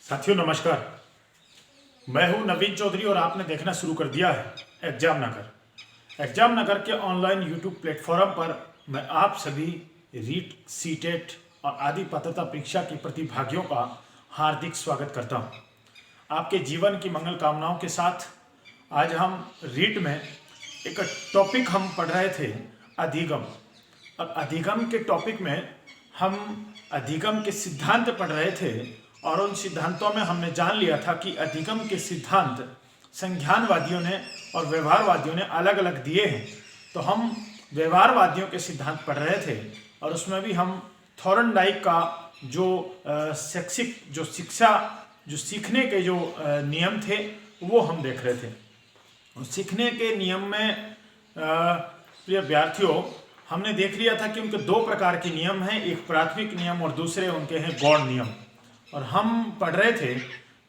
साथियों नमस्कार। मैं हूं नवीन चौधरी और आपने देखना शुरू कर दिया है एग्जाम नगर। एग्जाम नगर के ऑनलाइन यूट्यूब प्लेटफॉर्म पर मैं आप सभी रीट, सीटेट और आदि पात्रता परीक्षा के प्रतिभागियों का हार्दिक स्वागत करता हूं। आपके जीवन की मंगल कामनाओं के साथ आज हम रीट में एक टॉपिक हम पढ़ रहे थे, अधिगम। और अधिगम के टॉपिक में हम अधिगम के सिद्धांत पढ़ रहे थे और उन सिद्धांतों में हमने जान लिया था कि अधिगम के सिद्धांत संज्ञानवादियों ने और व्यवहारवादियों ने अलग अलग दिए हैं। तो हम व्यवहारवादियों के सिद्धांत पढ़ रहे थे और उसमें भी हम थॉर्नडाइक का जो शैक्षिक जो शिक्षा जो सीखने के जो नियम थे वो हम देख रहे थे। और सीखने के नियम में प्रिय विद्यार्थियों हमने देख लिया था कि उनके दो प्रकार के नियम हैं, एक प्राथमिक नियम और दूसरे उनके हैं गौण नियम। और हम पढ़ रहे थे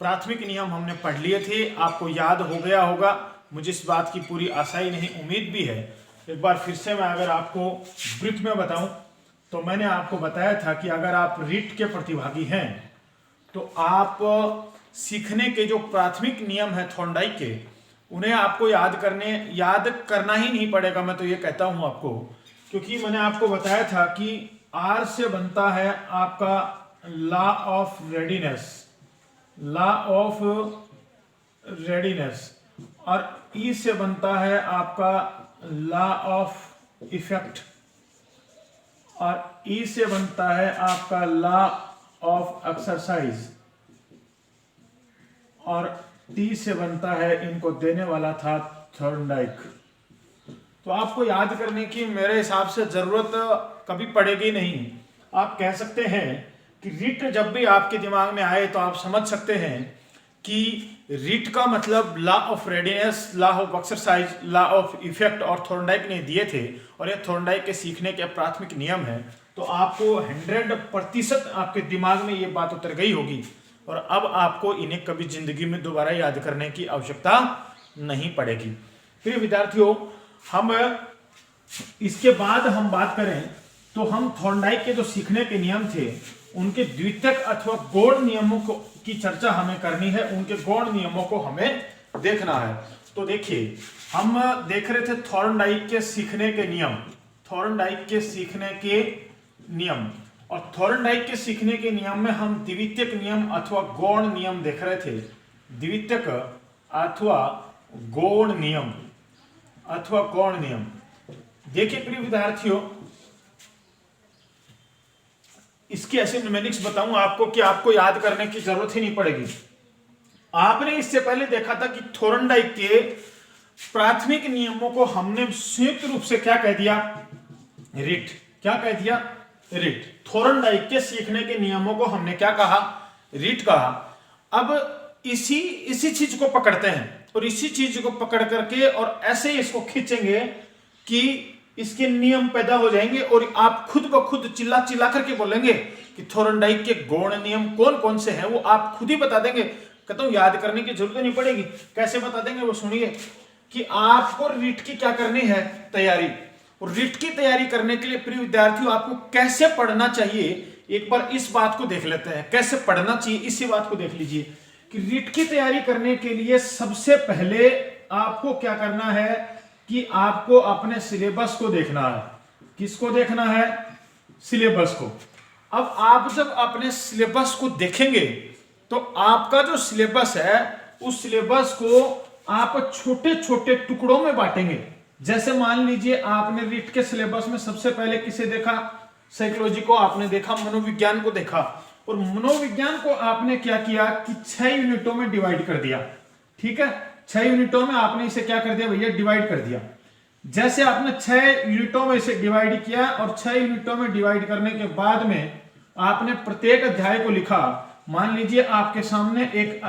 प्राथमिक नियम हमने पढ़ लिए थे, आपको याद हो गया होगा, मुझे इस बात की पूरी आशा ही नहीं उम्मीद भी है। एक बार फिर से मैं अगर आपको ब्रीफ में बताऊं तो मैंने आपको बताया था कि अगर आप रीट के प्रतिभागी हैं तो आप सीखने के जो प्राथमिक नियम है थॉर्नडाइक के, उन्हें आपको याद करना ही नहीं पड़ेगा। मैं तो ये कहता हूं आपको, क्योंकि मैंने आपको बताया था कि आर से बनता है आपका लॉ ऑफ रेडीनेस और ई से बनता है आपका लॉ ऑफ इफेक्ट और ई से बनता है आपका लॉ ऑफ एक्सरसाइज और टी से बनता है, इनको देने वाला था थॉर्नडाइक। तो आपको याद करने की मेरे हिसाब से जरूरत कभी पड़ेगी नहीं। आप कह सकते हैं कि रीट जब भी आपके दिमाग में आए तो आप समझ सकते हैं कि रीट का मतलब law of readiness, law of exercise, law of effect और थॉर्नडाइक ने दिए थे और ये थॉर्नडाइक के सीखने के प्राथमिक नियम है। तो आपको 100% आपके दिमाग में ये बात उतर गई होगी और अब आपको इन्हें कभी जिंदगी में दोबारा याद करने की आवश्यकता नहीं पड़ेगी। प्रिय विद्यार्थियों, हम इसके बाद हम बात करें तो हम थॉर्नडाइक के जो सीखने के नियम थे उनके द्वितीयक अथवा गौण नियमों की चर्चा हमें करनी है, उनके गौण नियमों को हमें देखना है। तो देखिए, हम देख रहे थे थॉर्नडाइक के सीखने के नियम, थॉर्नडाइक के सीखने के नियम। और थॉर्नडाइक के सीखने के नियम में हम द्वितीयक नियम अथवा गौण नियम देख रहे थे। द्वितीयक अथवा गौण नियम अथवा गौण नियम। देखिए प्रिय विद्यार्थियों, इसकी ऐसे न्यूमेरिक्स बताऊंगा आपको कि आपको याद करने की जरूरत ही नहीं पड़ेगी। आपने इससे पहले देखा था कि थॉर्नडाइक के प्राथमिक नियमों को हमने संयुक्त रूप से क्या कह दिया? रीट। क्या कह दिया? रीट। थॉर्नडाइक के सीखने के नियमों को हमने क्या कहा? रीट कहा। अब इसी चीज को पकड़ते हैं और इसी चीज को पकड़ करके और ऐसे इसको खींचेंगे कि इसके नियम पैदा हो जाएंगे और आप खुद ब खुद चिल्ला चिल्ला करके बोलेंगे कि थॉर्नडाइक के गौण नियम कौन कौन से हैं, वो आप खुद ही बता देंगे। कहता हूं याद करने की जरूरत नहीं पड़ेगी। कैसे बता देंगे वो सुनिए कि आपको रीट की क्या करनी है? तैयारी। और रीट की तैयारी करने के लिए प्रिय विद्यार्थियों आपको कैसे पढ़ना चाहिए, एक बार इस बात को देख लेते हैं। कैसे पढ़ना चाहिए इसी बात को देख लीजिए कि रीट की तैयारी करने के लिए सबसे पहले आपको क्या करना है कि आपको अपने सिलेबस को देखना है। किसको देखना है? सिलेबस को। अब आप जब अपने सिलेबस को देखेंगे तो आपका जो सिलेबस है उस सिलेबस को आप छोटे छोटे टुकड़ों में बांटेंगे। जैसे मान लीजिए आपने रीट के सिलेबस में सबसे पहले किसे देखा? साइकोलॉजी को आपने देखा, मनोविज्ञान को देखा। और मनोविज्ञान को आपने क्या किया कि 6 यूनिटों में डिवाइड कर दिया। ठीक है, 6 यूनिटों में आपने इसे क्या कर दिया भैया? डिवाइड कर दिया। जैसे आपने 6 यूनिटों में इसे डिवाइड किया और 6 यूनिटों में डिवाइड करने के बाद में आपने प्रत्येक अध्याय को लिखा। मान लीजिए आपके सामने एक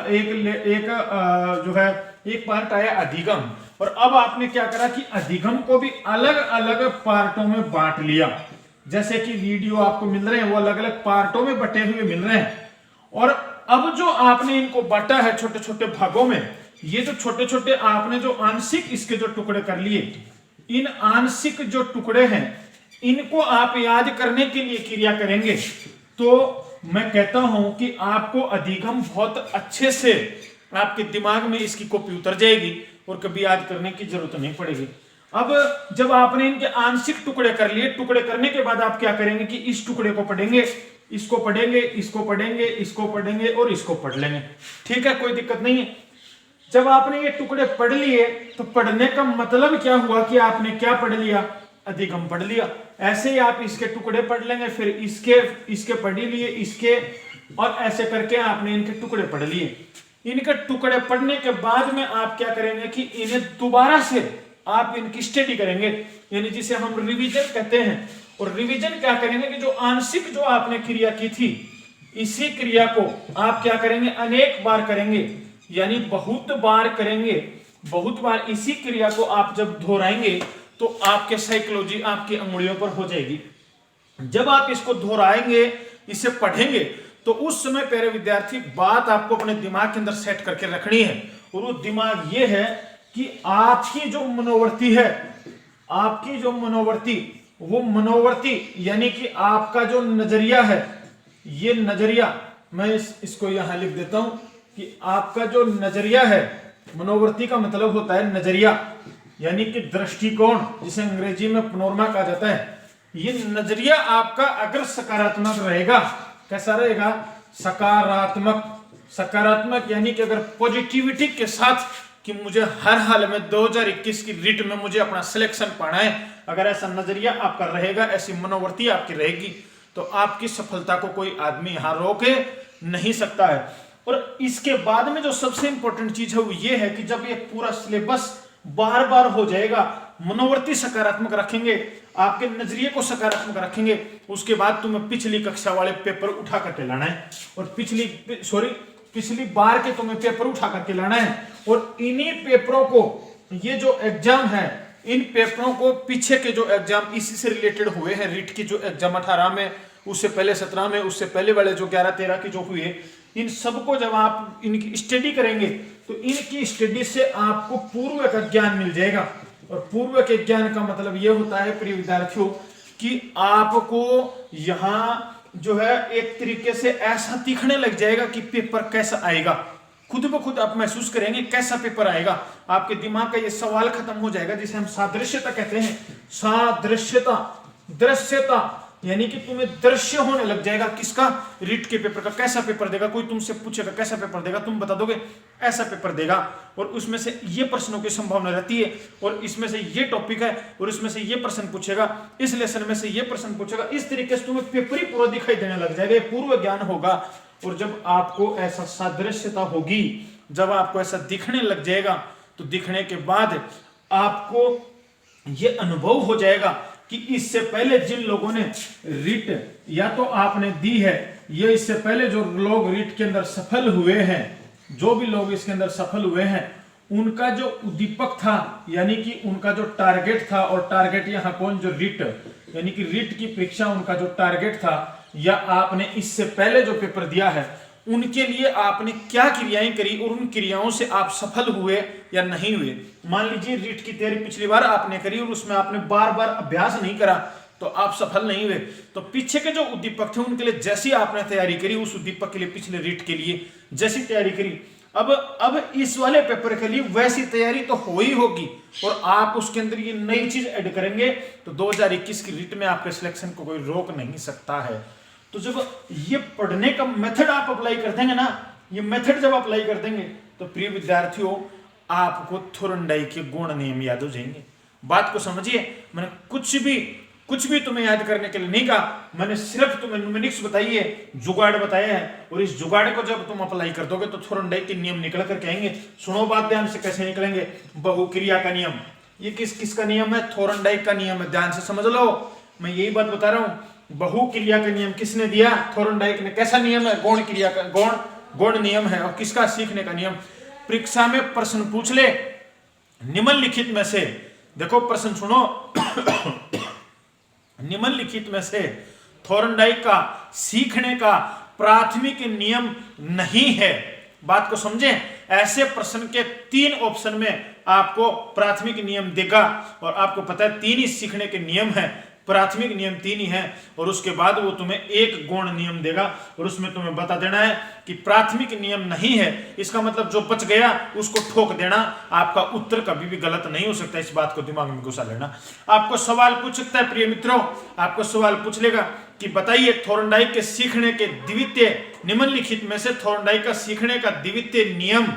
पार्ट आया अधिगम, और अब आपने क्या करा कि अधिगम को भी अलग अलग पार्टों में बांट लिया। जैसे कि वीडियो आपको मिल रहे हैं वो अलग अलग पार्टों में बटे हुए मिल रहे हैं। और अब जो आपने इनको बांटा है छोटे छोटे भागों में, ये जो छोटे छोटे आपने जो आंशिक इसके जो टुकड़े कर लिए, इन आंशिक जो टुकड़े हैं इनको आप याद करने के लिए क्रिया करेंगे। तो मैं कहता हूं कि आपको अधिगम बहुत अच्छे से आपके दिमाग में इसकी कॉपी उतर जाएगी और कभी याद करने की जरूरत नहीं पड़ेगी। अब जब आपने इनके आंशिक टुकड़े कर लिए, टुकड़े करने के बाद आप क्या करेंगे कि इस टुकड़े को पढ़ेंगे, इसको पढ़ेंगे, इसको पढ़ेंगे, इसको पढ़ेंगे और इसको पढ़ लेंगे। ठीक है, कोई दिक्कत नहीं है। जब आपने ये टुकड़े पढ़ लिए तो पढ़ने का मतलब क्या हुआ कि आपने क्या पढ़ लिया, अधिगम पढ़ लिया। ऐसे ही आप इसके टुकड़े पढ़ लेंगे, फिर इसके पढ़ लिए, इसके, और ऐसे करके आपने इनके टुकड़े पढ़ लिए। इनके टुकड़े पढ़ने के बाद में आप क्या करेंगे कि इन्हें दोबारा से आप इनकी स्टडी करेंगे, यानी जिसे हम रिवीजन कहते हैं। और रिवीजन क्या करेंगे कि जो आंशिक जो आपने क्रिया की थी, इसी क्रिया को आप क्या करेंगे, अनेक बार करेंगे, यानी बहुत बार करेंगे। बहुत बार इसी क्रिया को आप जब दोहराएंगे तो आपके साइकोलॉजी आपकी अंगुलियों पर हो जाएगी। जब आप इसको दोहराएंगे, इसे पढ़ेंगे, तो उस समय प्यारे विद्यार्थी बात आपको अपने दिमाग के अंदर सेट करके रखनी है। और वो दिमाग ये है कि आपकी जो मनोवृत्ति है, आपकी जो मनोवृत्ति, वो मनोवृत्ति यानी कि आपका जो नजरिया है, ये नजरिया, मैं इसको यहां लिख देता हूं कि आपका जो नजरिया है, मनोवृत्ति का मतलब होता है नजरिया, यानी कि दृष्टिकोण, जिसे अंग्रेजी में पनोरमा कहा जाता है। ये नजरिया आपका अगर सकारात्मक रहेगा, कैसा रहेगा, सकारात्मक। सकारात्मक यानी कि अगर पॉजिटिविटी के साथ कि मुझे हर हाल में 2021 की रिट में मुझे अपना सिलेक्शन पाना है, अगर ऐसा नजरिया आपका रहेगा, ऐसी मनोवृत्ति आपकी रहेगी, तो आपकी सफलता को कोई आदमी यहां रोके नहीं सकता है। और इसके बाद में जो सबसे इंपॉर्टेंट चीज है वो ये है कि जब ये पूरा सिलेबस बार बार हो जाएगा, मनोवृत्ति सकारात्मक रखेंगे, आपके नजरिए को सकारात्मक रखेंगे, उसके बाद तुम्हें पिछली कक्षा वाले पेपर उठा करके लाना है, और पिछली बार के तुम्हें पेपर उठा करके लाना है। और इन्हीं पेपरों को, ये जो एग्जाम है, इन पेपरों को पीछे के जो एग्जाम इसी से रिलेटेड हुए हैं, रीट की जो एग्जाम 18 में, उससे पहले 17 में, उससे पहले वाले जो 11-13 की जो हुए, इन सबको जब आप इनकी स्टडी करेंगे तो इनकी स्टडी से आपको पूर्व का ज्ञान मिल जाएगा। और पूर्व के ज्ञान का मतलब यह होता है प्रिय विद्यार्थियों कि आपको यहां जो है एक तरीके से ऐसा दिखने लग जाएगा कि पेपर कैसा आएगा, खुद ब खुद आप महसूस करेंगे कैसा पेपर आएगा। आपके दिमाग का ये सवाल खत्म हो जाएगा, जिसे हम सादृश्यता कहते हैं। सादृश्यता, दृश्यता, यानी कि तुम्हें दृश्य होने लग जाएगा किसका, रीट के पेपर का। कैसा पेपर देगा, कोई तुमसे पूछेगा कैसा पेपर देगा, तुम बता दोगे ऐसा पेपर देगा, और उसमें से ये प्रश्नों की संभावना रहती है, और इसमें से ये टॉपिक है, और इसमें से ये प्रश्न पूछेगा, इस लेसन में से ये प्रश्न पूछेगा। इस तरीके से तुम्हें पेपर ही पूरा दिखाई देने लग जाएगा, ये पूर्व ज्ञान होगा। और जब आपको ऐसा सादृश्यता होगी, जब आपको ऐसा दिखने लग जाएगा, तो दिखने के बाद आपको ये अनुभव हो जाएगा कि इससे पहले जिन लोगों ने रीट या तो आपने दी है, ये इससे पहले जो लोग रीट के अंदर सफल हुए हैं, जो भी लोग इसके अंदर सफल हुए हैं, उनका जो उद्दीपक था, यानी कि उनका जो टारगेट था, और टारगेट यहाँ कौन, जो रीट, यानी कि रीट की परीक्षा उनका जो टारगेट था, या आपने इससे पहले जो पेपर दिया है, उनके लिए आपने क्या क्रियाएं करी और उन क्रियाओं से आप सफल हुए या नहीं हुए। मान लीजिए रीट की तैयारी पिछली बार आपने करी और उसमें आपने बार बार अभ्यास नहीं करा, तो आप सफल नहीं हुए। तो पीछे के जो उद्दीपक थे उनके लिए जैसी आपने तैयारी करी, उस उद्दीपक के लिए पिछले रीट के लिए जैसी तैयारी करी, अब इस वाले पेपर के लिए वैसी तैयारी तो हो ही होगी, और आप उसके अंदर ये नई चीज ऐड करेंगे, तो 2021 की रीट में आपके सिलेक्शन को कोई रोक नहीं सकता है। तो जब ये पढ़ने का मेथड आप अप्लाई कर देंगे ना, ये मेथड जब अप्लाई कर देंगे, तो प्रिय विद्यार्थियों आपको थोरनडाई के गुण नियम याद हो जाएंगे। बात को समझिए, मैंने कुछ भी तुम्हें याद करने के लिए नहीं कहा, मैंने सिर्फ तुम्हें न्यूमेरिक्स बताई है, जुगाड़ बताया है, और इस जुगाड़ को जब तुम अप्लाई कर दोगे तो थोरनडाई के नियम निकल करके आएंगे। सुनो बात ध्यान से, कैसे निकलेंगे। बहुक्रिया का नियम, ये किसका नियम है, थोरनडाई का नियम है, ध्यान से समझ लो, मैं यही बात बता रहा हूं। बहुक्रिया का नियम किसने दिया, थोरनडाइक ने। कैसा नियम है, गौण क्रिया का, गौण नियम है। और किसका, सीखने का नियम। परीक्षा में प्रश्न पूछ ले निम्नलिखित में से, देखो प्रश्न सुनो, निम्नलिखित में से थोरनडाइक का सीखने का प्राथमिक नियम नहीं है। बात को समझें, ऐसे प्रश्न के 3 ऑप्शन में आपको प्राथमिक नियम देगा, और आपको पता है 3 ही सीखने के नियम है। प्राथमिक नियम 3 ही है, और उसके बाद वो तुम्हें एक गौण नियम देगा, और उसमें तुम्हें बता देना है कि प्राथमिक नियम नहीं है, इसका मतलब जो बच गया उसको ठोक देना। आपका उत्तर कभी भी गलत नहीं हो सकता, इस बात को दिमाग में घुसा लेना। आपको सवाल पूछ सकता है प्रिय मित्रों, आपको सवाल पूछ लेगा कि बताइए थोर्नडाइक के सीखने के द्वितीय निम्नलिखित में से थोर्नडाइक का सीखने का द्वितीय नियम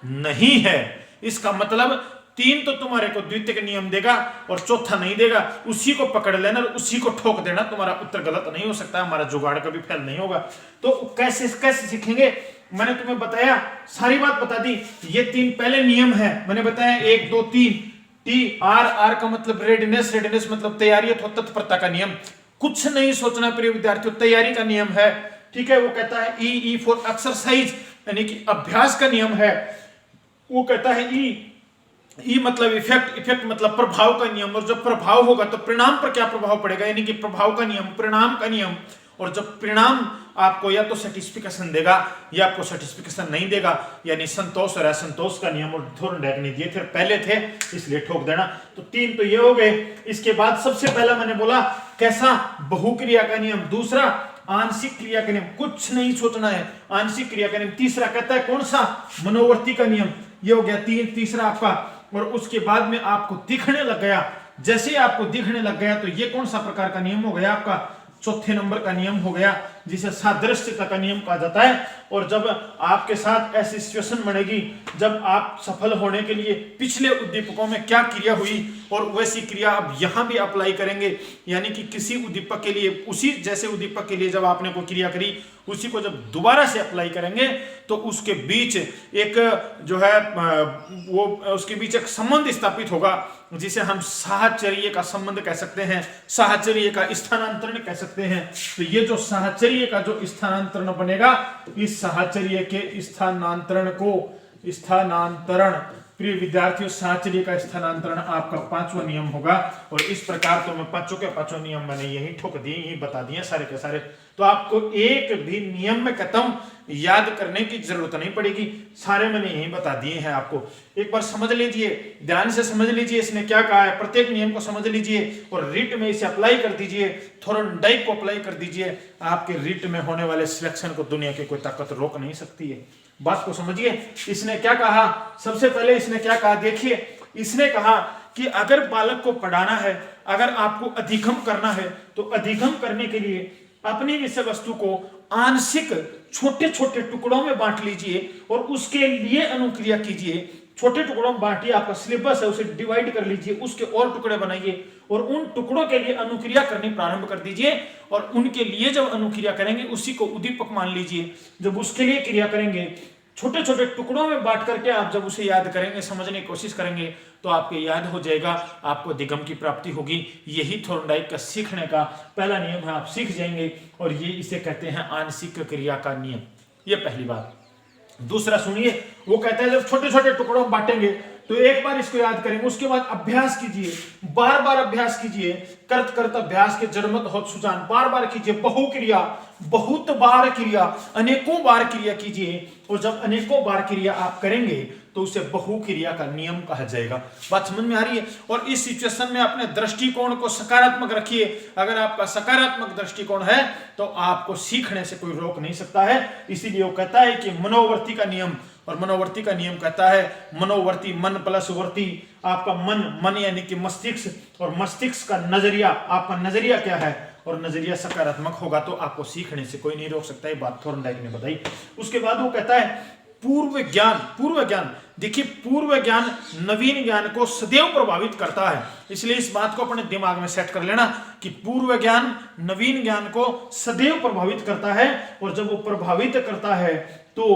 नहीं है। इसका मतलब 3 तो तुम्हारे को द्वितीय नियम देगा और चौथा नहीं देगा, उसी को पकड़ लेना और उसी को ठोक देना, तुम्हारा उत्तर गलत नहीं हो सकता, हमारा जुगाड़ कभी फेल नहीं होगा। तो कैसे सीखेंगे, मैंने तुम्हें बताया, सारी बात बता दी। ये 3 पहले नियम है, मैंने बताया 1 2 3। टी आर, आर का मतलब रेडीनेस, रेडीनेस मतलब तैयारी अथवा तत्परता का नियम। कुछ नहीं सोचना प्रिय विद्यार्थियों, तैयारी का नियम है, ठीक है। वो कहता है ई फॉर एक्सरसाइज, यानी कि अभ्यास का नियम है। वो कहता है ई मतलब इफेक्ट, इफेक्ट मतलब प्रभाव का नियम, और जब प्रभाव होगा तो परिणाम पर क्या प्रभाव पड़ेगा, यानी कि प्रभाव का नियम, परिणाम का नियम। और जब परिणाम आपको या तो सेटिस्फिकेशन देगा या आपको सेटिस्फिकेशन नहीं देगा, यानी संतोष और असंतोष का नियम, और थोर्नडाइक ने दिए थे, पहले थे इसलिए ठोक देना। तो 3 तो ये हो गए। इसके बाद सबसे पहला मैंने बोला कैसा, बहुक्रिया का नियम। दूसरा आंशिक क्रिया का नियम, कुछ नहीं सोचना है, आंशिक क्रिया का नियम। तीसरा कहता है कौन सा, मनोवर्ती का नियम। ये हो गया तीसरा आपका। और उसके बाद में आपको दिखने लग गया, जैसे ही आपको दिखने लग गया तो ये कौन सा प्रकार का नियम हो गया आपका, चौथे नंबर का नियम हो गया, जिसे सादृश्यता का नियम कहा जाता है। और जब आपके साथ ऐसी सिचुएशन बनेगी जब आप सफल होने के लिए पिछले उद्दीपकों में क्या क्रिया हुई और वैसी क्रिया अब यहां भी अप्लाई करेंगे, यानी कि किसी उद्दीपक के लिए, उसी जैसे उद्दीपक के लिए जब आपने कोई क्रिया करी उसी को जब दोबारा से अप्लाई करेंगे तो उसके बीच एक जो है वो उसके बीच एक संबंध स्थापित होगा, जिसे हम साहचर्य का संबंध कह सकते हैं, साहचर्य का स्थानांतरण कह सकते हैं। तो ये जो साहचर्य का जो स्थानांतरण बनेगा, इस साहचर्य के स्थानांतरण प्रिय विद्यार्थियों, साहचर्य का स्थानांतरण आपका 5वां नियम होगा। और इस प्रकार तो मैं 5 नियम मैंने यही ठोक दिए, यही बता दिए सारे के सारे। तो आपको एक भी नियम में खत्म याद करने की जरूरत नहीं पड़ेगी, सारे मैंने यही बता दिए हैं आपको। एक बार समझ लीजिए, ध्यान से समझ लीजिए इसने क्या कहा है, प्रत्येक नियम को समझ लीजिए और रिट में इसे अप्लाई कर दीजिए, थोर्नडाइक को अप्लाई कर दीजिए। आपके रिट में होने वाले सिलेक्शन को दुनिया की कोई ताकत रोक नहीं सकती है। बात को समझिए, इसने क्या कहा, सबसे पहले इसने क्या कहा, देखिए इसने कहा कि अगर बालक को पढ़ाना है, अगर आपको अधिगम करना है, तो अधिगम करने के लिए अपनी विषय वस्तु को आंशिक छोटे छोटे टुकड़ों में बांट लीजिए और उसके लिए अनुक्रिया कीजिए। छोटे टुकड़ों में बांटिए, आपका सिलेबस है उसे डिवाइड कर लीजिए, उसके और टुकड़े बनाइए और उन टुकड़ों के लिए अनुक्रिया करनी प्रारंभ कर दीजिए। और उनके लिए जब अनुक्रिया करेंगे उसी को उद्दीपक मान लीजिए। जब उसके लिए क्रिया करेंगे, छोटे छोटे टुकड़ों में बांट करके आप जब उसे याद करेंगे, समझने की कोशिश करेंगे, तो आपके याद हो जाएगा, आपको अधिगम की प्राप्ति होगी। यही थोर्नडाइक का सीखने का पहला नियम है, आप सीख जाएंगे। और ये इसे कहते हैं आंशिक क्रिया का नियम, ये पहली बात। दूसरा सुनिए, वो कहता है जब छोटे छोटे टुकड़ों में बांटेंगे तो एक बार इसको याद करेंगे, उसके बाद अभ्यास कीजिए, बार बार अभ्यास कीजिए, करत करत अभ्यास के जड़मत होत सुजान, बार बार कीजिए, बहुक्रिया, बहुत बार क्रिया, अनेकों बार क्रिया कीजिए। और जब अनेकों बार क्रिया आप करेंगे तो उसे बहुक्रिया का नियम कहा जाएगा। बात समझ में आ रही है। और इस सिचुएशन में अपने दृष्टिकोण को सकारात्मक रखिए। अगर आपका सकारात्मक दृष्टिकोण है तो आपको सीखने से कोई रोक नहीं सकता है। इसीलिए वो कहता है कि मनोवर्ती का नियम, और मनोवर्ती का नियम कहता है मनोवर्ती, मन प्लस वर्ती, आपका मन यानी कि मस्तिष्क, और मस्तिष्क का नजरिया, आपका नजरिया क्या है, और नजरिया सकारात्मक होगा तो आपको सीखने से कोई नहीं रोक सकता। ये बात थोर्नडाइक ने बताई। उसके बाद वो कहता है पूर्व ज्ञान, देखिए पूर्व ज्ञान नवीन ज्ञान को सदैव प्रभावित करता है। इसलिए इस बात को अपने दिमाग में सेट कर लेना कि पूर्व ज्ञान नवीन ज्ञान को सदैव प्रभावित करता है। और जब वो प्रभावित करता है तो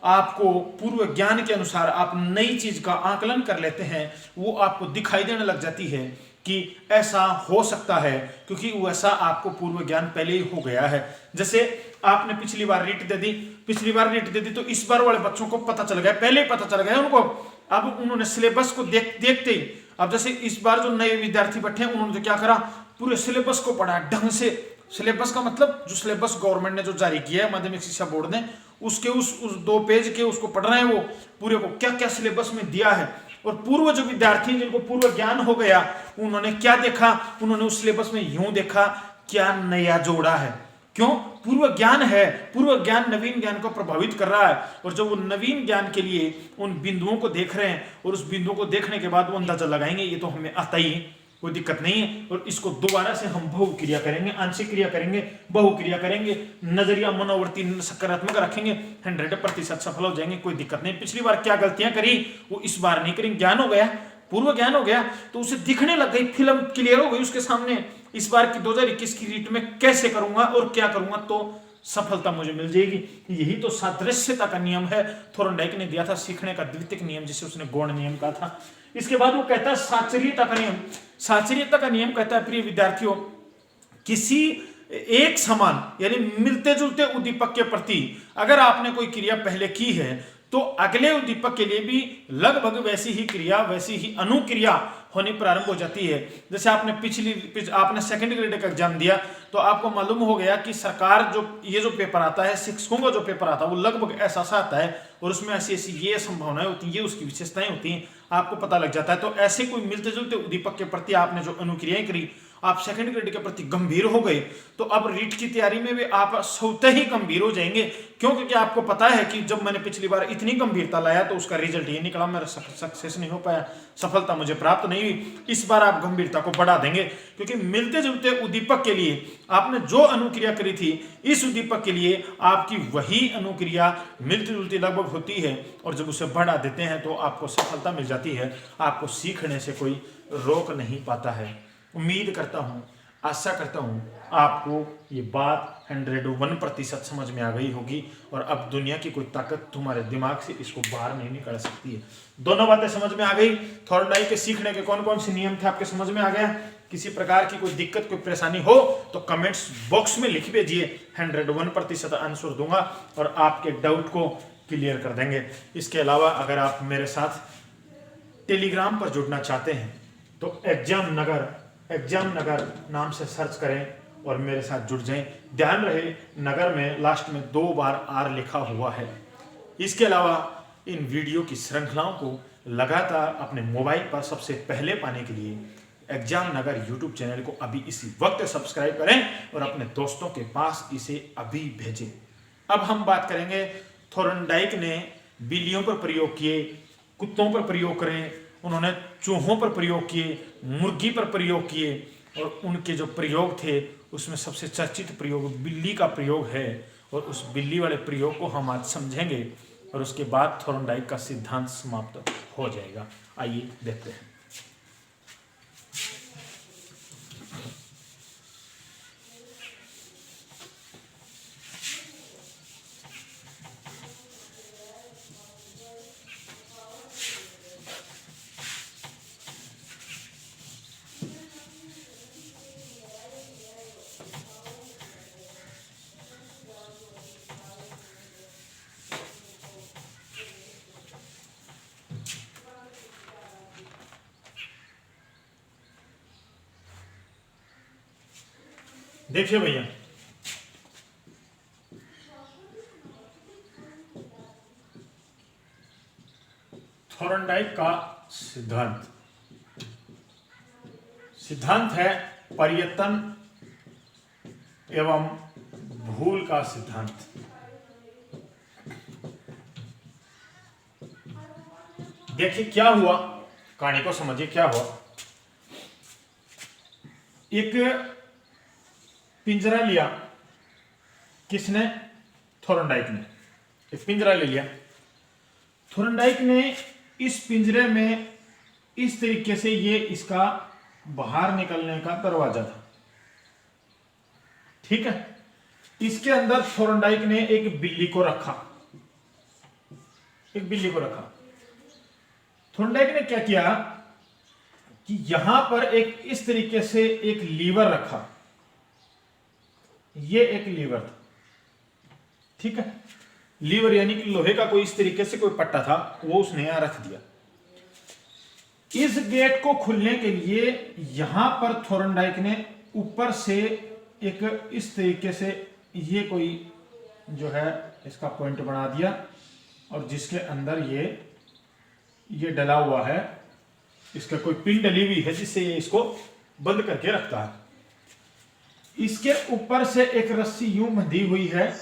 आपको पूर्व ज्ञान के अनुसार आप नई चीज का आकलन कर लेते हैं, वो आपको दिखाई देने लग जाती है कि ऐसा हो सकता है, क्योंकि वैसा आपको पूर्व ज्ञान पहले ही हो गया है। जैसे आपने पिछली बार रीट दे दी तो इस बार वाले बच्चों को पता चल गया, पहले ही पता चल गया उनको। अब उन्होंने सिलेबस को देखते ही, अब जैसे इस बार जो नए विद्यार्थी बैठे उन्होंने तो क्या करा, पूरे सिलेबस को पढ़ा ढंग से। सिलेबस का मतलब जो सिलेबस गवर्नमेंट ने जो जारी किया है माध्यमिक शिक्षा बोर्ड ने, उसके उस 2 पेज के उसको पढ़ रहे हैं, वो पूरे को क्या क्या सिलेबस में दिया है और पूर्व जो विद्यार्थी जिनको पूर्व ज्ञान हो गया, उन्होंने क्या देखा, उन्होंने उस सिलेबस में यूं देखा क्या नया जोड़ा है। क्यों? पूर्व ज्ञान है, पूर्व ज्ञान नवीन ज्ञान को प्रभावित कर रहा है, और जब वो नवीन ज्ञान के लिए उन बिंदुओं को देख रहे हैं और उस बिंदुओं को देखने के बाद वो अंदाजा लगाएंगे ये तो हमें आता ही है, कोई दिक्कत नहीं है, और इसको दोबारा से हम बहुक्रिया करेंगे, आंशिक क्रिया करेंगे, बहुक्रिया करेंगे, नजरिया मनोवर्ती सकारात्मक रखेंगे, 100% सफल हो जाएंगे, कोई दिक्कत नहीं। पिछली बार क्या गलतियां करी वो इस बार नहीं करेंगे। ज्ञान हो गया, पूर्व ज्ञान हो गया, तो उसे दिखने लग गई, फिल्म क्लियर हो गई उसके सामने, इस बार की 2021 की रीट में कैसे करूंगा और क्या करूंगा तो सफलता मुझे मिल जाएगी। यही तो सादृश्यता का नियम है, थोरनडाइक ने दिया था, सीखने का द्वितीयक नियम जिसे उसने गौण नियम कहा था। इसके बाद वो कहता है साचर्यता का नियम। साचर्यता का नियम कहता है प्रिय विद्यार्थियों, किसी एक समान यानी मिलते जुलते उद्दीपक के प्रति अगर आपने कोई क्रिया पहले की है तो अगले उद्दीपक के लिए भी लगभग वैसी ही क्रिया, वैसी ही अनुक्रिया होनी प्रारंभ हो जाती है। जैसे आपने सेकंड ग्रेड का एग्जाम दिया तो आपको मालूम हो गया कि सरकार ये जो पेपर आता है, शिक्षकों का जो पेपर आता है वो लगभग ऐसा सा आता है और उसमें ऐसी ऐसी ये संभावनाएं होती हैं, ये उसकी विशेषताएं होती हैं, आपको पता लग जाता है। तो ऐसे कोई मिलते जुलते उद्दीपक के प्रति आपने जो अनुक्रियाएं करी, आप सेकंड ग्रेड के प्रति गंभीर हो गए, तो अब रीट की तैयारी में भी आप स्वतः ही गंभीर हो जाएंगे। क्यों? क्योंकि आपको पता है कि जब मैंने पिछली बार इतनी गंभीरता लाया तो उसका रिजल्ट ये निकला, मेरा सक्सेस नहीं हो पाया, सफलता मुझे प्राप्त नहीं हुई। इस बार आप गंभीरता को बढ़ा देंगे क्योंकि मिलते जुलते उद्दीपक के लिए आपने जो अनुक्रिया करी थी, इस उद्दीपक के लिए आपकी वही अनुक्रिया मिलती जुलती लगभग होती है, और जब उसे बढ़ा देते हैं तो आपको सफलता मिल जाती है, आपको सीखने से कोई रोक नहीं पाता है। उम्मीद करता हूं, आशा करता हूं आपको ये बात 101% समझ में आ गई होगी, और अब दुनिया की कोई ताकत तुम्हारे दिमाग से इसको बाहर नहीं निकाल सकती है। दोनों बातें समझ में आ गई। थोरनडाइक के सीखने के कौन कौन से नियम थे आपके समझ में आ गया। किसी प्रकार की कोई दिक्कत, कोई परेशानी हो तो कमेंट्स बॉक्स में लिख भेजिए, 101% आंसर दूंगा और आपके डाउट को क्लियर कर देंगे। इसके अलावा अगर आप मेरे साथ टेलीग्राम पर जुड़ना चाहते हैं तो एग्जाम नगर नाम से सर्च करें और मेरे साथ जुड़ जाएं। ध्यान रहे नगर में लास्ट में 2 बार आर लिखा हुआ है। इसके अलावा इन वीडियो की श्रृंखलाओं को लगातार अपने मोबाइल पर सबसे पहले पाने के लिए एग्जाम नगर यूट्यूब चैनल को अभी इसी वक्त सब्सक्राइब करें और अपने दोस्तों के पास इसे अभी भेजें। अब हम बात करेंगे थोरनडाइक ने बिल्लियों पर प्रयोग किए, कुत्तों पर प्रयोग करें, उन्होंने चूहों पर प्रयोग किए, मुर्गी पर प्रयोग किए, और उनके जो प्रयोग थे उसमें सबसे चर्चित प्रयोग बिल्ली का प्रयोग है, और उस बिल्ली वाले प्रयोग को हम आज समझेंगे और उसके बाद थोरनडाइक का सिद्धांत समाप्त हो जाएगा। आइए देखते हैं। देखिए भैया, थोरनडाइक का सिद्धांत है पर्यतन एवं भूल का सिद्धांत। देखिए क्या हुआ, कहानी को समझिए क्या हुआ। एक पिंजरा लिया, किसने? थोरनडाइक ने। एक पिंजरा ले लिया, थोरनडाइक ने इस पिंजरे में इस तरीके से, ये इसका बाहर निकलने का दरवाजा था, ठीक है। इसके अंदर थोरनडाइक ने एक बिल्ली को रखा, थोरनडाइक ने क्या किया कि यहां पर एक इस तरीके से एक लीवर रखा, ये एक लीवर था, ठीक है। लीवर यानी कि लोहे का कोई इस तरीके से कोई पट्टा था, वो उसने यहां रख दिया। इस गेट को खुलने के लिए यहां पर थोरनडाइक ने ऊपर से एक इस तरीके से ये कोई जो है इसका पॉइंट बना दिया, और जिसके अंदर ये ये डला हुआ है, इसका कोई पिन डली हुई है जिससे ये इसको बंद करके रखता है। इसके ऊपर से एक रस्सी यूं बंधी हुई है,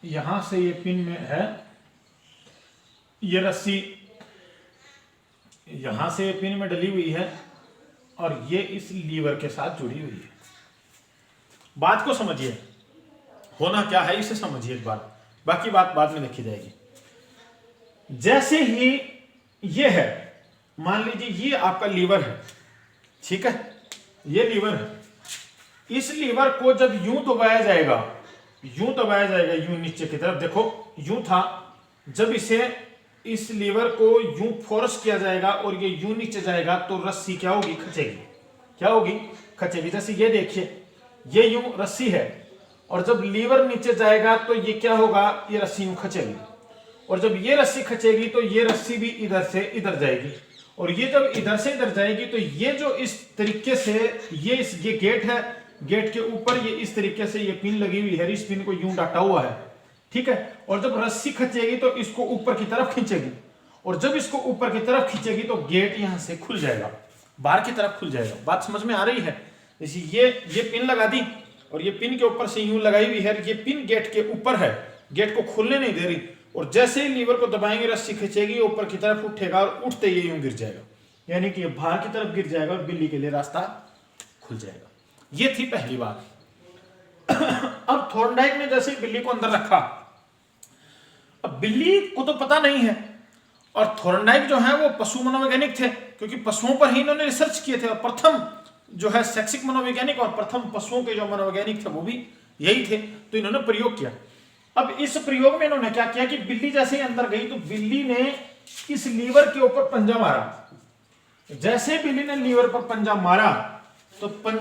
यहां से ये पिन में है, ये रस्सी यहां से ये पिन में डली हुई है और ये इस लीवर के साथ जुड़ी हुई है। बात को समझिए, होना क्या है इसे समझिए एक बार, बाकी बात बाद में देखी जाएगी। जैसे ही ये है, मान लीजिए ये आपका लीवर है, ठीक है, ये लीवर है, इस लीवर को जब यूं दबाया जाएगा, यूं नीचे की तरफ, देखो यूं था, जब इसे इस लीवर को यूं फोर्स किया जाएगा और ये यूं नीचे जाएगा तो रस्सी क्या होगी, खचेगी। जैसे ये देखिए, ये यूं रस्सी है और जब लीवर नीचे जाएगा तो ये क्या होगा, ये रस्सी यूं खचेगी, और जब ये रस्सी खचेगी तो ये रस्सी भी इधर से इधर जाएगी, और ये जब इधर से इधर जाएगी तो ये जो इस तरीके से ये गेट है, गेट के ऊपर ये इस तरीके से ये पिन लगी हुई है, इस पिन को यूं डाटा हुआ है, ठीक है, और जब रस्सी खींचेगी तो इसको ऊपर की तरफ खींचेगी, और जब इसको ऊपर की तरफ खींचेगी तो गेट यहां से खुल जाएगा, बाहर की तरफ खुल जाएगा। बात समझ में आ रही है? जैसे ये पिन लगा दी और ये पिन के ऊपर से यूं लगाई हुई है, ये पिन गेट के ऊपर है, गेट को खुलने नहीं दे रही, और जैसे ही लीवर को दबाएंगे रस्सी खींचेगी, ऊपर की तरफ उठेगा और उठते ये यूं गिर जाएगा, यानी कि ये बाहर की तरफ गिर जाएगा और बिल्ली के लिए रास्ता खुल जाएगा। ये थी पहली बात। अब थॉर्नडाइक ने जैसे बिल्ली को अंदर रखा, अब बिल्ली को तो पता नहीं है, और थॉर्नडाइक जो है वो पशु मनोवैज्ञानिक थे, क्योंकि पशुओं पर ही इन्होंने रिसर्च किए थे, और प्रथम जो है शैक्षिक मनोवैज्ञानिक और प्रथम पशुओं के जो मनोवैज्ञानिक थे वो भी यही थे, तो इन्होंने प्रयोग किया। अब इस प्रयोग में इन्होंने क्या किया कि बिल्ली जैसे ही अंदर गई तो बिल्ली ने इस लीवर के ऊपर पंजा मारा। जैसे बिल्ली ने लीवर पर पंजा मारा तो तो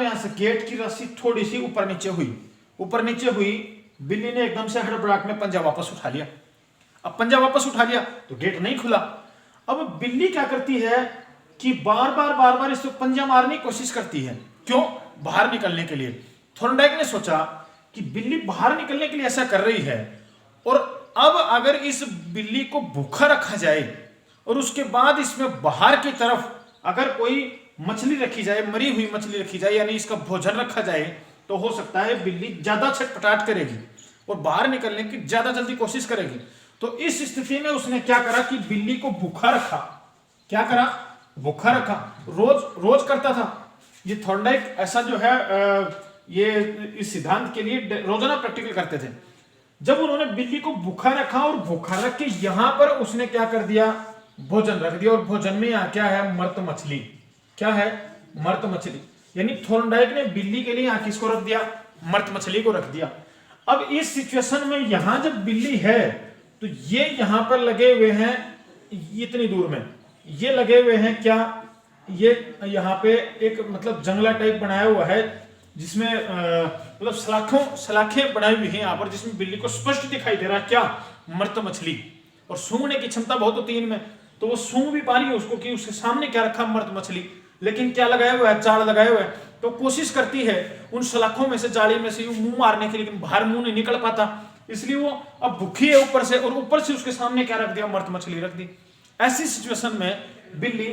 यहां से गेट की रस्सी थोड़ी सी ऊपर नीचे हुई, बिल्ली ने एकदम से हड़बड़ाहट में पंजा वापस उठा लिया। अब पंजा वापस उठा लिया तो गेट नहीं खुला। अब बिल्ली क्या करती है कि बार बार इसको पंजा मारने की कोशिश करती है, क्यों? बाहर निकलने के लिए। थॉर्नडाइक ने सोचा कि बिल्ली बाहर निकलने के लिए ऐसा कर रही है, और अब अगर इस बिल्ली को भूखा रखा जाए और उसके बाद इसमें बाहर की तरफ अगर कोई मछली रखी जाए, मरी हुई मछली रखी जाए, यानी इसका भोजन रखा जाए, तो हो सकता है बिल्ली ज्यादा छटपटाहट करेगी और बाहर निकलने की ज्यादा जल्दी कोशिश करेगी। तो इस स्थिति में उसने क्या करा कि बिल्ली को भूखा रखा। क्या करा? भूखा रखा। रोज करता था ये। थॉर्नडाइक ऐसा जो है ये इस सिद्धांत के लिए रोजाना प्रैक्टिकल करते थे। जब उन्होंने बिल्ली को भूखा रखा और भूखा रख के यहां पर उसने क्या कर दिया, भोजन रख दिया, और भोजन में यहां क्या है, मृत मछली। क्या है? मृत मछली। यानी थॉर्नडाइक ने बिल्ली के लिए यहां किसको रख दिया, मृत मछली को रख दिया। अब इस सिचुएशन में यहां जब बिल्ली है तो ये यहां पर लगे हुए हैं, इतनी दूर में ये लगे हुए हैं, क्या ये यहां पे एक मतलब जंगला टाइप बनाया हुआ है जिसमें मतलब सलाखें बनाई हुई है यहां पर, जिसमें बिल्ली को स्पष्ट दिखाई दे रहा है क्या, मृत मछली। और सूंघने की क्षमता बहुत होती है इनमें, तो वो सूंघ भी पा रही है उसको कि उसके सामने क्या रखा, मृत मछली। लेकिन क्या लगाया हुआ है, जाल लगाया हुआ है। तो कोशिश करती है उन सलाखों में से, जाली में से मुंह मारने की, लेकिन बाहर मुंह नहीं निकल पाता, इसलिए वो अब भूखी है ऊपर से, और ऊपर से उसके सामने क्या रख दिया, मृत मछली रख दी। ऐसी सिचुएशन में बिल्ली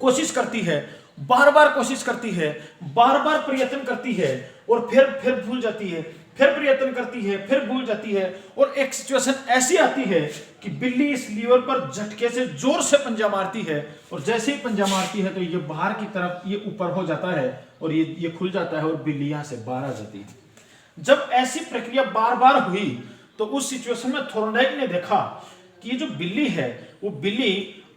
कोशिश करती है, बार बार कोशिश करती है, बार बार प्रयत्न करती है, और फिर भूल जाती है, फिर प्रयत्न करती है, फिर भूल जाती है, और एक सिचुएशन ऐसी आती है कि बिल्ली इस लीवर पर झटके से जोर से पंजा मारती है, और जैसे ही पंजा मारती है तो ये बाहर की तरफ ये ऊपर हो जाता है और ये खुल जाता है और बिल्ली यहां से बाहर आ जाती है। जब ऐसी प्रक्रिया बार बार हुई तो उस सिचुएशन में थॉर्नडाइक ने देखा कि ये जो बिल्ली है वो बिल्ली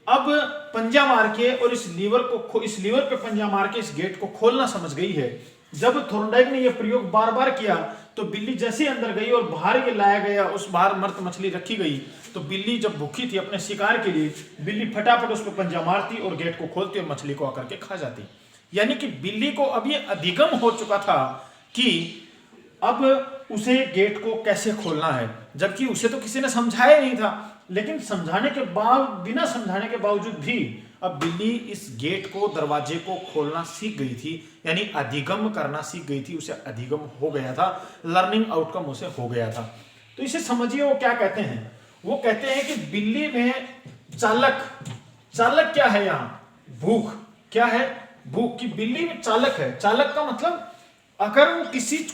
अब पंजा मार के और इस लीवर पे पंजा मार के इस गेट को खोलना समझ गई है। जब थॉर्नडाइक ने यह प्रयोग बार बार किया तो बिल्ली जैसे अंदर गई और बाहर ये लाया गया, उस बाहर मृत मछली रखी गई, तो बिल्ली जब भूखी थी अपने शिकार के लिए, बिल्ली फटाफट उस पर पंजा मारती और गेट को खोलती और मछली को आकर के खा जाती। यानी कि बिल्ली को अब ये अधिगम हो चुका था कि अब उसे गेट को कैसे खोलना है, जबकि उसे तो किसी ने समझाया नहीं था। लेकिन बिना समझाने के बावजूद भी अब बिल्ली इस गेट को, दरवाजे को खोलना सीख गई थी, यानी अधिगम करना सीख गई थी। उसे अधिगम हो गया था, लर्निंग आउटकम उसे हो गया था। तो इसे समझिए वो क्या कहते हैं। वो कहते हैं कि बिल्ली में चालक, चालक क्या है यहाँ? भूख। क्या है? भूख। की बिल्ली में चालक है। चालक का मतलब अगर वो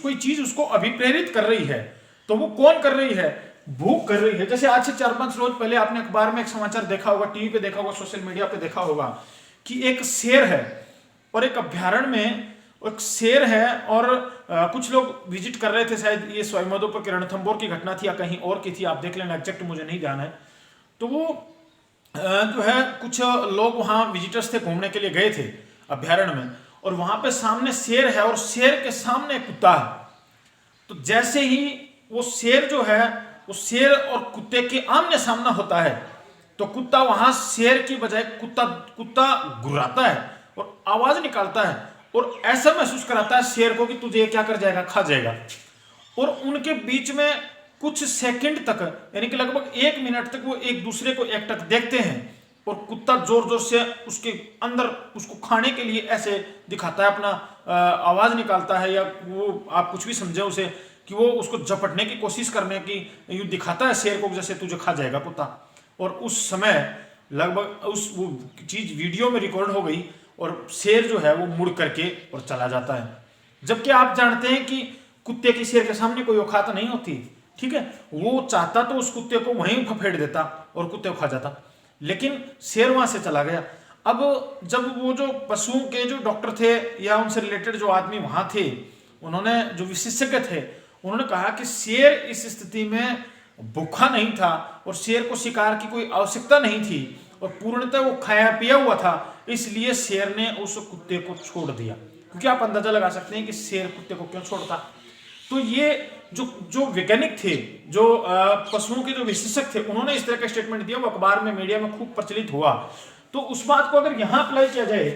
कोई चीज उसको अभिप्रेरित कर रही है तो वो कौन कर रही है? भूख कर रही है। जैसे आज से 4-5 रोज पहले आपने अखबार में एक समाचार देखा होगा, टीवी पे देखा होगा, सोशल मीडिया पे देखा होगा कि एक शेर है और एक अभ्यारण्य में एक शेर है और कुछ लोग विजिट कर रहे थे, शायद ये सवाईमाधोपुर के रणथंभौर की घटना थी या कहीं और की थी, आप देख लेना, एग्जैक्ट मुझे नहीं ध्यान है। तो वो जो है कुछ लोग वहां विजिटर्स थे, घूमने के लिए गए थे अभ्यारण्य में, और वहां पे सामने शेर है और शेर के सामने कुत्ता है। तो जैसे ही वो शेर जो है वो शेर और कुत्ते के आमने सामना होता है तो कुत्ता वहां शेर की बजाय कुत्ता गुर्राता है और आवाज निकालता है और ऐसा महसूस कराता है शेर को कि तुझे ये क्या कर जाएगा, खा जाएगा। और उनके बीच में कुछ सेकंड तक, यानी कि लगभग 1 मिनट तक वो एक दूसरे को एकटक देखते हैं और कुत्ता जोर जोर से उसके अंदर उसको खाने के लिए ऐसे दिखाता है, अपना आवाज निकालता है, या वो आप कुछ भी समझे उसे कि वो उसको झपटने की कोशिश करने की यूं दिखाता है शेर को, जैसे तुझे खा जाएगा कुत्ता। और उस समय लगभग उस वो चीज वीडियो में रिकॉर्ड हो गई और शेर जो है वो मुड़ करके और चला जाता है। जबकि आप जानते हैं कि कुत्ते की शेर के सामने कोई औकात नहीं होती, ठीक है। वो चाहता तो उस कुत्ते को वहीं फफेड़ देता और कुत्ते को खा जाता, लेकिन शेर वहां से चला गया। अब जब वो जो पशुओं के जो डॉक्टर थे या उनसे रिलेटेड जो आदमी वहां थे, उन्होंने, जो विशेषज्ञ थे, उन्होंने कहा कि शेर इस स्थिति में भूखा नहीं था और शेर को शिकार की कोई आवश्यकता नहीं थी और पूर्णतः वो खाया पिया हुआ था, इसलिए शेर ने उस कुत्ते को छोड़ दिया। क्योंकि आप अंदाजा लगा सकते हैं कि शेर कुत्ते को क्यों छोड़ता। तो ये जो वैज्ञानिक थे, जो पशुओं के जो विशेषज्ञ थे, उन्होंने इस तरह का स्टेटमेंट दिया, वो अखबार में, मीडिया में खूब प्रचलित हुआ। तो उस बात को अगर यहां अप्लाई किया जाए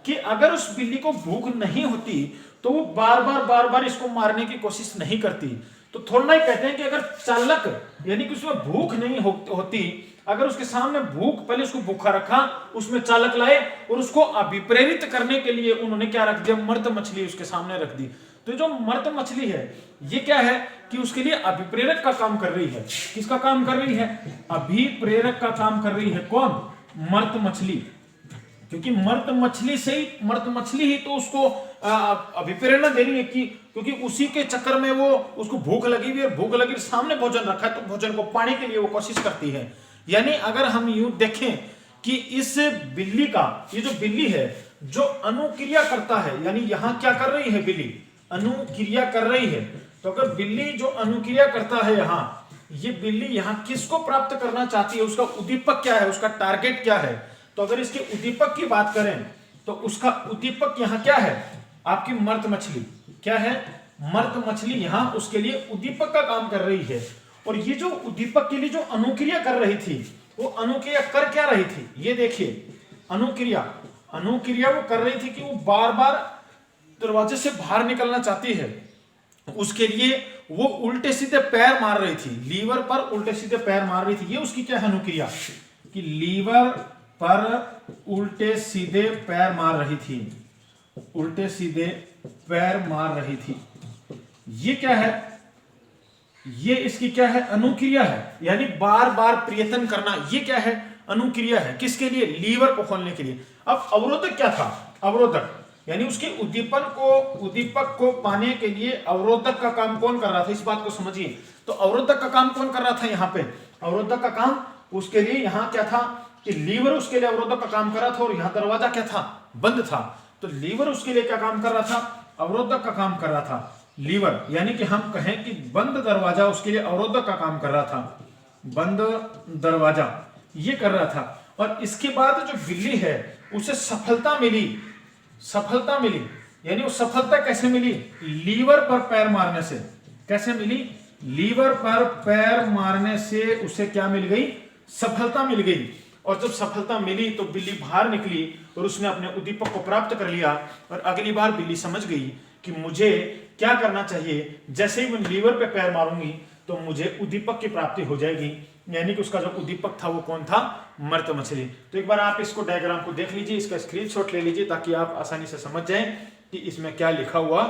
कि अगर उस बिल्ली को भूख नहीं होती तो वो बार बार इसको मारने की कोशिश नहीं करती। तो थोड़ा ही कहते हैं कि अगर चालक, यानी कि उसमें भूख नहीं होती, अगर उसके सामने भूख, पहले उसको भूखा रखा, उसमें चालक लाए और उसको अभिप्रेरित करने के लिए उन्होंने क्या रख दिया, मृत मछली उसके सामने रख दी। तो जो मृत मछली है ये क्या है कि उसके लिए अभिप्रेरक का काम कर रही है। किसका काम कर रही है? अभिप्रेरक का काम कर रही है। कौन? मृत मछली। क्योंकि मृत मछली से ही, मृत मछली ही तो उसको अभिप्रेरणा दे रही है कि, क्योंकि उसी के चक्कर में वो, उसको भूख लगी हुई है, भूख लगी, सामने भोजन रखा है तो भोजन को पाने के लिए वो कोशिश करती है। यानी अगर हम यूं देखें कि इस बिल्ली का, ये जो बिल्ली है जो अनुक्रिया करता है, यानी यहां क्या कर रही है बिल्ली? अनुक्रिया कर रही है। तो अगर बिल्ली जो अनुक्रिया करता है यहां, ये बिल्ली यहां किसको प्राप्त करना चाहती है, उसका उद्दीपक क्या है, उसका टारगेट क्या है? तो अगर इसके उद्दीपक की बात करें तो उसका उद्दीपक यहां क्या है? आपकी मृत मछली। क्या है? मृत मछली यहां उसके लिए उद्दीपक का काम कर रही है। और ये जो उद्दीपक के लिए जो अनुक्रिया कर रही थी, वो अनुक्रिया कर क्या रही थी? ये देखिए, अनुक्रिया वो कर रही थी कि वो बार बार दरवाजे से बाहर निकलना चाहती है। उसके लिए वो उल्टे सीधे पैर मार रही थी, लीवर पर उल्टे सीधे पैर मार रही थी। ये उसकी क्या है अनुक्रिया, कि लीवर पर उल्टे सीधे पैर मार रही थी, उल्टे सीधे पैर मार रही थी। ये क्या है? ये इसकी क्या है? अनुक्रिया है, यानी बार बार प्रयत्न करना। ये क्या है? अनुक्रिया है। किसके लिए? लीवर को खोलने के लिए। अब अवरोधक क्या था? अवरोधक यानी उसके उद्दीपक को पाने के लिए अवरोधक का काम कौन कर रहा था? इस बात को समझिए। तो अवरोधक का काम कौन कर रहा था यहाँ पे? अवरोधक का काम उसके लिए यहाँ क्या था कि लीवर उसके लिए अवरोधक का काम कर रहा था, और यहाँ दरवाजा क्या था? बंद था। तो लीवर उसके लिए क्या काम कर रहा था? अवरोधक का काम कर रहा था लीवर। यानी कि हम कहें कि बंद दरवाजा उसके लिए अवरोधक का काम कर रहा था, बंद दरवाजा ये कर रहा था। और इसके बाद जो बिल्ली है उसे सफलता मिली, सफलता मिली। यानी वो सफलता कैसे मिली? लीवर पर पैर मारने से। कैसे मिली? लीवर पर पैर मारने से उसे क्या मिल गई? सफलता मिल गई। और जब सफलता मिली तो बिल्ली बाहर निकली और उसने अपने उद्दीपक को प्राप्त कर लिया। और अगली बार बिल्ली समझ गई कि मुझे क्या करना चाहिए, जैसे ही मैं लीवर पे पैर मारूंगी तो मुझे उद्दीपक की प्राप्ति हो जाएगी। यानी कि उसका जो उद्दीपक था वो कौन था? मृत मछली। तो एक बार आप इसको डायग्राम को देख लीजिए, इसका स्क्रीनशॉट ले लीजिए ताकि आप आसानी से समझ जाएं कि इसमें क्या लिखा हुआ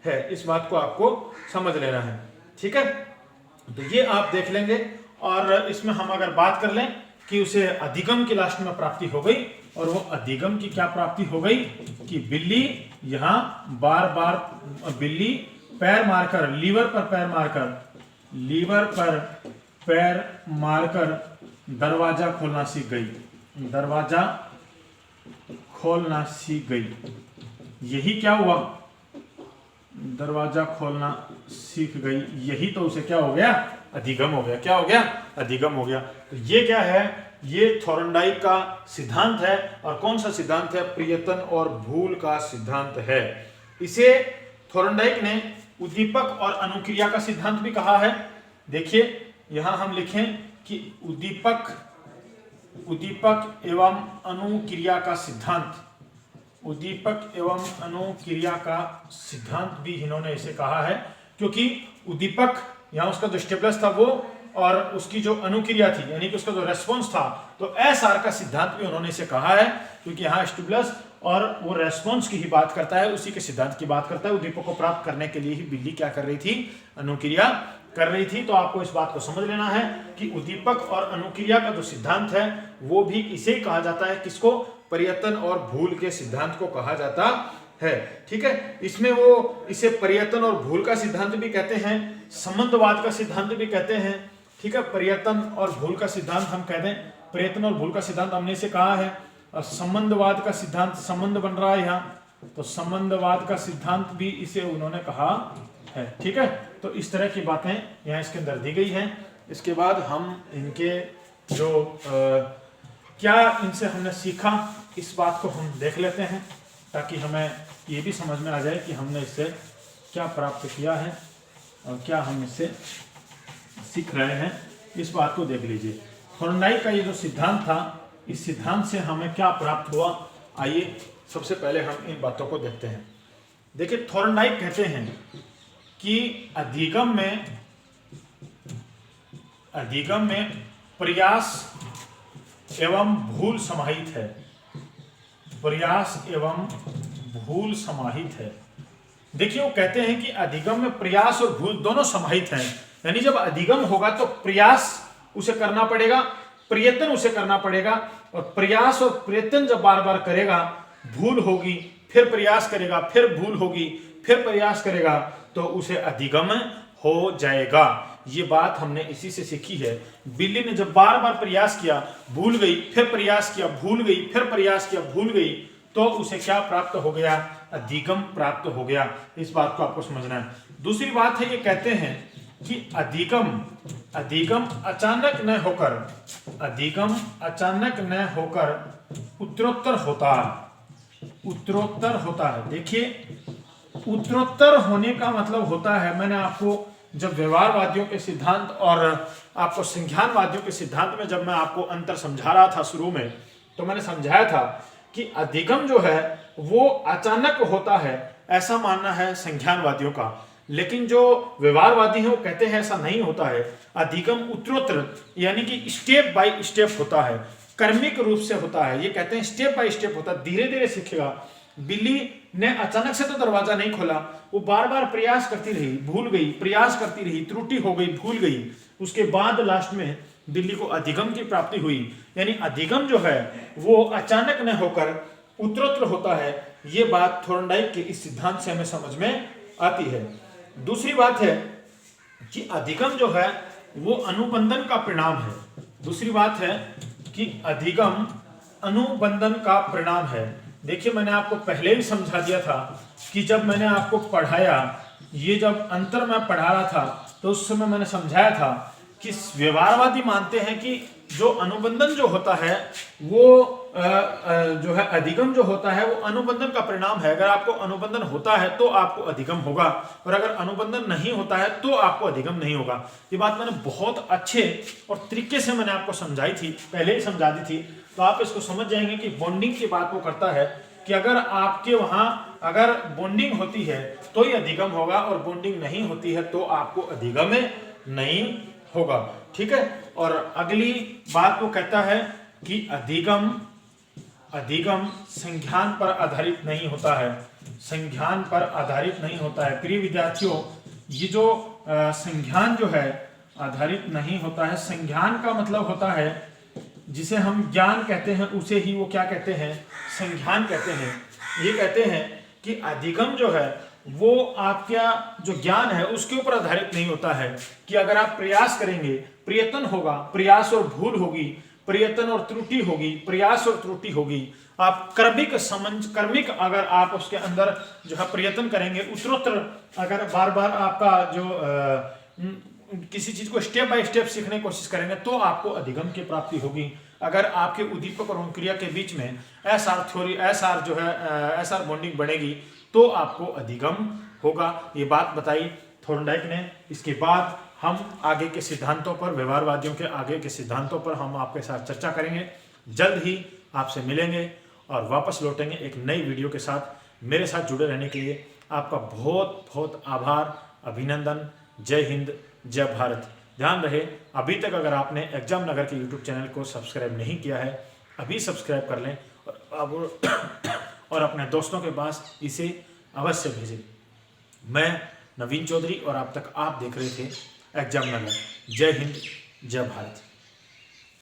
है। इस बात को आपको समझ लेना है, ठीक है। तो ये आप देख लेंगे। और इसमें हम अगर बात कर लें कि उसे अधिगम की लास्ट में प्राप्ति हो गई, और वो अधिगम की क्या प्राप्ति हो गई कि बिल्ली यहां बार बार बिल्ली पैर मारकर, लीवर पर पैर मारकर दरवाजा खोलना सीख गई, दरवाजा खोलना सीख गई। यही क्या हुआ, दरवाजा खोलना सीख गई, यही तो उसे क्या हो गया, अधिगम हो गया। क्या हो गया, अधिगम हो गया। तो ये क्या है, ये थोरनडाइक का सिद्धांत है। और कौन सा सिद्धांत है, प्रयत्न और भूल का सिद्धांत है। इसे थोरनडाइक ने उद्दीपक और अनुक्रिया का सिद्धांत भी कहा है। देखिए यहां हम लिखें कि उद्दीपक एवं अनुक्रिया का सिद्धांत, उद्दीपक एवं अनुक्रिया का सिद्धांत भी इन्होंने इसे कहा है, क्योंकि उद्दीपक यहां उसका जो स्टिमुलस था वो, और उसकी जो अनुक्रिया थी यानी कि उसका जो रेस्पॉन्स था, तो एसआर का सिद्धांत भी उन्होंने इसे कहा है, क्योंकि यहाँ स्टिमुलस और वो रेस्पॉन्स की ही बात करता है, उसी के सिद्धांत की बात करता है। उद्दीपक को प्राप्त करने के लिए ही बिल्ली क्या कर रही थी, अनुक्रिया कर रही थी। तो आपको इस बात को समझ लेना है कि उद्दीपक और अनुक्रिया का जो सिद्धांत है वो भी इसे ही कहा जाता है, किसको, प्रयत्न और भूल के सिद्धांत को कहा जाता है। ठीक है, इसमें वो इसे प्रयत्न और भूल का सिद्धांत भी कहते हैं, संबंधवाद का सिद्धांत भी कहते हैं। ठीक है, प्रयत्न और भूल का सिद्धांत हम कह दें, प्रयत्न और भूल का सिद्धांत हमने इसे कहा है। और संबंधवाद का सिद्धांत, संबंध बन रहा है यहाँ, तो संबंधवाद का सिद्धांत भी इसे उन्होंने कहा है। ठीक है, तो इस तरह की बातें यहाँ इसके अंदर दी गई हैं। इसके बाद हम इनके जो क्या इनसे हमने सीखा, इस बात को हम देख लेते हैं, ताकि हमें ये भी समझ में आ जाए कि हमने इससे क्या प्राप्त किया है और क्या हम इससे सीख रहे हैं। इस बात को देख लीजिए। थोरनडाइक का ये जो सिद्धांत था, इस सिद्धांत से हमें क्या प्राप्त हुआ, आइए सबसे पहले हम इन बातों को देखते हैं। देखिए, थोरनडाइक कहते हैं कि अधिगम में प्रयास एवं भूल समाहित है, प्रयास एवं भूल समाहित है। देखिए, वो कहते हैं कि अधिगम में प्रयास और भूल दोनों समाहित हैं। यानी जब अधिगम होगा तो प्रयास उसे करना पड़ेगा, प्रयत्न उसे करना पड़ेगा, और प्रयास और प्रयत्न जब बार बार करेगा, भूल होगी, फिर प्रयास करेगा, फिर भूल होगी, फिर प्रयास करेगा, तो उसे अधिगम हो जाएगा। ये बात हमने इसी से सीखी है। बिल्ली ने जब बार बार प्रयास किया, भूल गई, फिर प्रयास किया, भूल गई, फिर प्रयास किया, भूल गई, तो उसे क्या प्राप्त हो गया, अधिगम प्राप्त हो गया। इस बात को आपको समझना है। दूसरी बात है, ये कहते हैं कि अधिगम अचानक न होकर, अधिगम अचानक न होकर उत्तरोत्तर होता है। देखिए, उत्तरोत्तर होने का मतलब होता है, मैंने आपको जब व्यवहारवादियों के सिद्धांत और आपको संज्ञानवादियों के सिद्धांत में जब मैं आपको अंतर समझा रहा था शुरू में, तो मैंने समझाया था कि अधिगम जो है वो अचानक होता है, ऐसा मानना है संज्ञानवादियों का। लेकिन जो व्यवहारवादी है वो कहते हैं ऐसा नहीं होता है। अधिगम उत्तरोत्तर यानी कि स्टेप बाय स्टेप होता है, कर्मिक रूप से होता है। ये कहते हैं स्टेप बाय स्टेप होता है, धीरे धीरे सीखेगा। बिल्ली ने अचानक से तो दरवाजा नहीं खोला, वो बार बार प्रयास करती रही, भूल गई, प्रयास करती रही, त्रुटि हो गई, भूल गई, उसके बाद लास्ट में बिल्ली को अधिगम की प्राप्ति हुई। यानी अधिगम जो है वो अचानक न होकर उत्तरोत्तर होता है। ये बात थोरनडाइक के इस सिद्धांत से हमें समझ में आती है। दूसरी बात है कि अधिगम जो है वो अनुबंधन का परिणाम है। दूसरी बात है कि अधिगम अनुबंधन का परिणाम है। देखिए, मैंने आपको पहले ही समझा दिया था कि जब मैंने आपको पढ़ाया, ये जब अंतर मैं पढ़ा रहा था, तो उस समय मैंने समझाया था कि व्यवहारवादी मानते हैं कि जो अनुबंधन जो होता है वो जो है अधिगम जो होता है वो अनुबंधन का परिणाम है। अगर आपको अनुबंधन होता है तो आपको अधिगम होगा, और अगर अनुबंधन नहीं होता है तो आपको अधिगम नहीं होगा। ये बात मैंने बहुत अच्छे और तरीके से मैंने आपको समझाई थी, पहले ही समझा दी थी। तो आप इसको समझ जाएंगे कि बॉन्डिंग की बात वो करता है कि अगर आपके वहां अगर बॉन्डिंग होती है तो ही अधिगम होगा, और बॉन्डिंग नहीं होती है तो आपको अधिगम नहीं होगा। ठीक है, और अगली बात वो कहता है कि अधिगम संज्ञान पर आधारित नहीं होता है, संज्ञान पर आधारित नहीं होता है। प्रिय विद्यार्थियों, ये जो संज्ञान जो है आधारित नहीं होता है, संज्ञान का मतलब होता है जिसे हम ज्ञान कहते हैं उसे ही वो क्या कहते हैं, संज्ञान कहते हैं। ये कहते हैं कि अधिगम जो है वो आपका जो ज्ञान है उसके ऊपर आधारित नहीं होता है कि अगर आप प्रयास करेंगे, प्रयत्न होगा, प्रयास और भूल होगी, प्रयत्न और त्रुटि होगी, प्रयास और त्रुटि होगी, आप कर्मिक अगर आप उसके अंदर जो है प्रयत्न करेंगे, उत्तरोत्तर अगर बार बार आपका जो किसी चीज को स्टेप बाय स्टेप सीखने की कोशिश करेंगे तो आपको अधिगम की प्राप्ति होगी। अगर आपके उद्दीपक और क्रिया के बीच में एसआर जो है एसआर बॉन्डिंग बढ़ेगी तो आपको अधिगम होगा। ये बात बताई थोर्नडाइक ने। इसके बाद हम आगे के सिद्धांतों पर, व्यवहारवादियों के आगे के सिद्धांतों पर हम आपके साथ चर्चा करेंगे। जल्द ही आपसे मिलेंगे और वापस लौटेंगे एक नई वीडियो के साथ। मेरे साथ जुड़े रहने के लिए आपका बहुत बहुत आभार, अभिनंदन। जय हिंद, जय भारत। ध्यान रहे, अभी तक अगर आपने एग्जाम नगर के यूट्यूब चैनल को सब्सक्राइब नहीं किया है, अभी सब्सक्राइब कर लें और अपने दोस्तों के पास इसे अवश्य भेजें। मैं नवीन चौधरी और अब तक आप देख रहे थे एग्जाम नगर। जय हिंद, जय भारत।